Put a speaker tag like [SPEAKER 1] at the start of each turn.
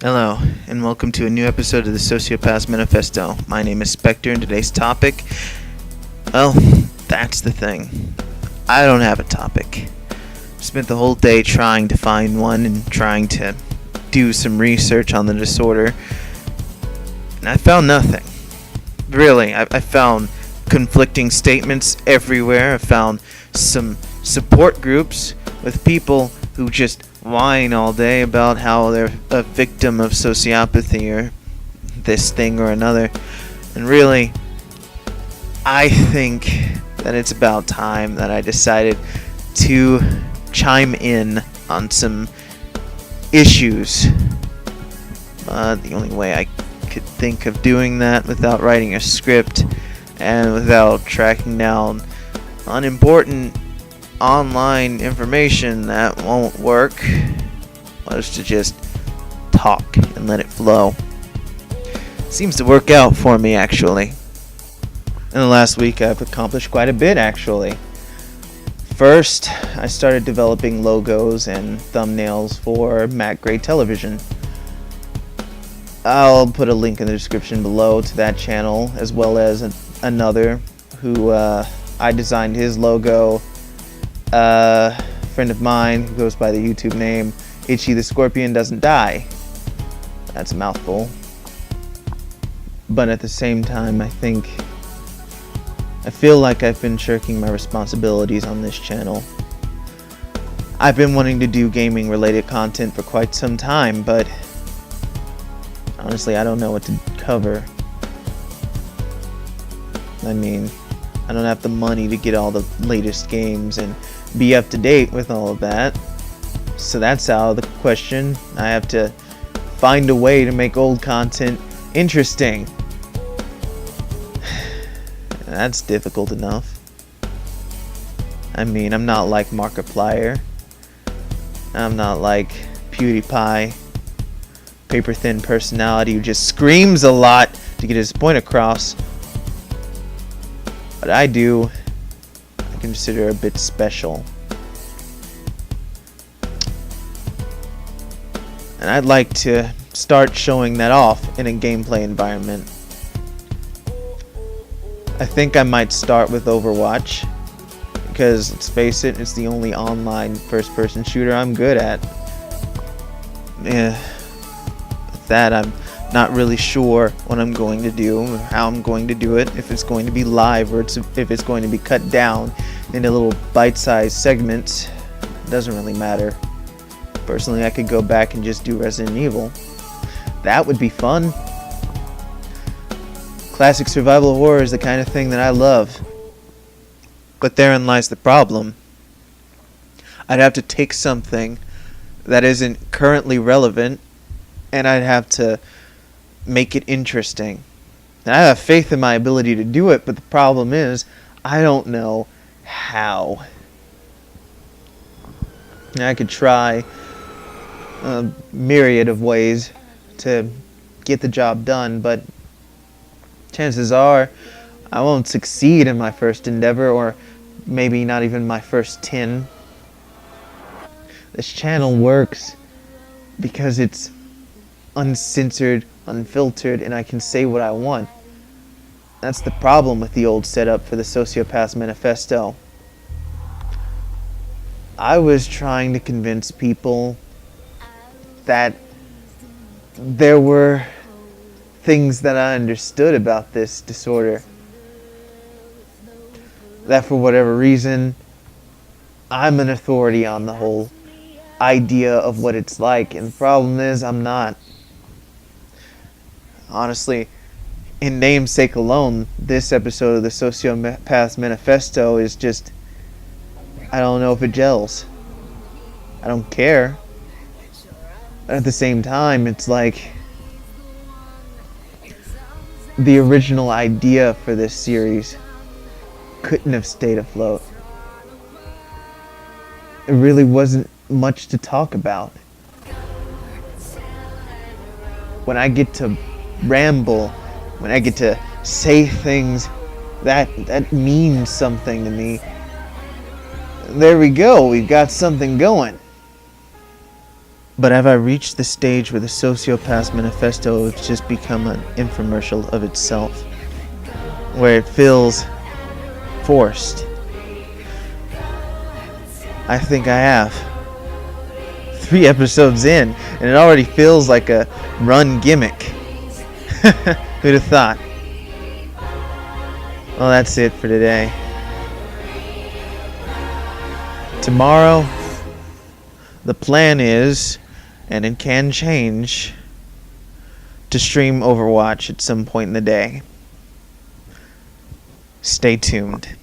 [SPEAKER 1] Hello, and welcome to a new episode of the Sociopath Manifesto. My name is Spectre, and today's topic, well, that's the thing. I don't have a topic. Spent the whole day trying to find one and trying to do some research on the disorder, and I found nothing. Really, I found conflicting statements everywhere. I found some support groups with people who just whine all day about how they're a victim of sociopathy or this thing or another. And really, I think that it's about time that I decided to chime in on some issues. The only way I could think of doing that without writing a script and without tracking down unimportant online information that won't work was to just talk and let it flow. Seems to work out for me, actually. In the last week, I've accomplished quite a bit, actually. First, I started developing logos and thumbnails for Mac grade television. I'll put a link in the description below to that channel, as well as another who I designed his logo. A friend of mine who goes by the YouTube name Itchy the Scorpion Doesn't Die. That's a mouthful. But at the same time, I feel like I've been shirking my responsibilities on this channel. I've been wanting to do gaming related content for quite some time, but honestly, I don't know what to cover. I mean, I don't have the money to get all the latest games and be up to date with all of that. So that's out of the question. I have to find a way to make old content interesting. That's difficult enough. I mean, I'm not like Markiplier. I'm not like PewDiePie. Paper thin personality who just screams a lot to get his point across. But I consider a bit special. And I'd like to start showing that off in a gameplay environment. I think I might start with Overwatch, because let's face it, it's the only online first-person shooter I'm good at. With that, I'm not really sure what I'm going to do, or how I'm going to do it, if it's going to be live or if it's going to be cut down into little bite-sized segments. It doesn't really matter. Personally, I could go back and just do Resident Evil. That would be fun. Classic survival horror is the kind of thing that I love. But therein lies the problem. I'd have to take something that isn't currently relevant, and I'd have to make it interesting. And I have faith in my ability to do it, but the problem is, I don't know how. I could try a myriad of ways to get the job done, but chances are I won't succeed in my first endeavor, or maybe not even my first 10. This channel works because it's uncensored, unfiltered, and I can say what I want. That's the problem with the old setup for the Sociopath Manifesto. I was trying to convince people that there were things that I understood about this disorder. That for whatever reason, I'm an authority on the whole idea of what it's like, and the problem is I'm not. Honestly, in namesake alone, this episode of the Sociopath Manifesto is just, I don't know if it gels. I don't care. But at the same time, it's like the original idea for this series couldn't have stayed afloat. It really wasn't much to talk about. When I get to ramble, when I get to say things that means something to me, there we go, we've got something going. But have I reached the stage where the Sociopath Manifesto has just become an infomercial of itself? Where it feels forced? I think I have. 3 episodes in, and it already feels like a run gimmick. Who'd have thought? Well, that's it for today. Tomorrow, the plan is, and it can change, to stream Overwatch at some point in the day. Stay tuned.